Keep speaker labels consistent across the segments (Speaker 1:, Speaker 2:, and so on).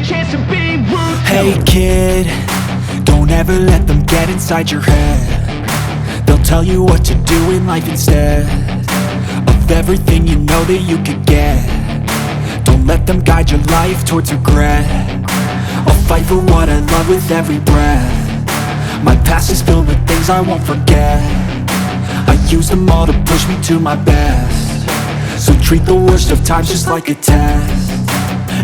Speaker 1: chance to be ruthless.
Speaker 2: Hey kid, don't ever let them get inside your head. They'll tell you what to do in life instead of everything you know that you could get. Don't let them guide your life towards regret. I'll fight for what I love with every breath. My past is filled with things I won't forget. I use them all to push me to my best. So treat the worst of times just like a test.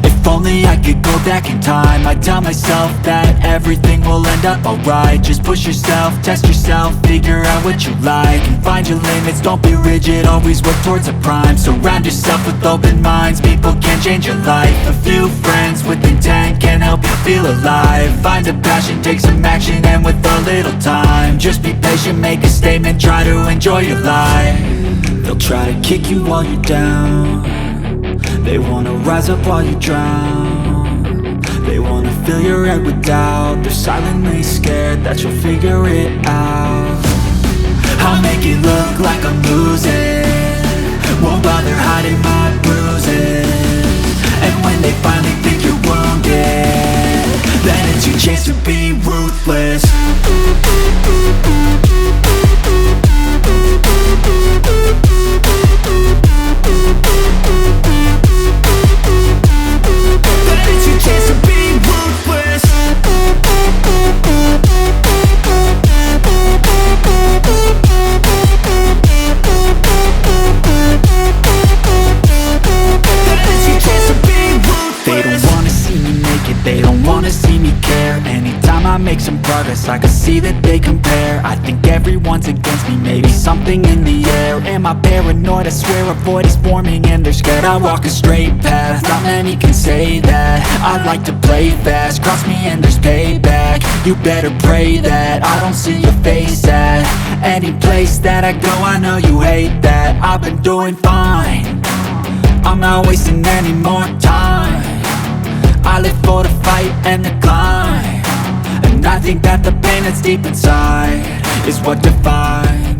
Speaker 2: If only I could go back in time, I'd tell myself that everything will end up alright. Just push yourself, test yourself, figure out what you like, and find your limits, don't be rigid, always work towards a prime. Surround yourself with open minds, people can change your life. A few friends with intent can help you feel alive. Find a passion, take some action, and with a little time, just be patient, make a statement, try to enjoy your life. They'll try to kick you while you're down. They wanna rise up while you drown. They wanna fill your head with doubt. They're silently scared that you'll figure it out. I'll make it look like I'm losing, won't bother hiding my bruises. And when they finally think you're wounded, then it's your chance to be ruthless. Make some progress, I can see that they compare. I think everyone's against me, maybe something in the air. Am I paranoid? I swear a void is forming and they're scared. I walk a straight path, not many can say that. I like to play fast, cross me and there's payback. You better pray that I don't see your face at any place that I go. I know you hate that. I've been doing fine, I'm not wasting any more time. I live for the fight and the climb, and I think that the pain that's deep inside is what defines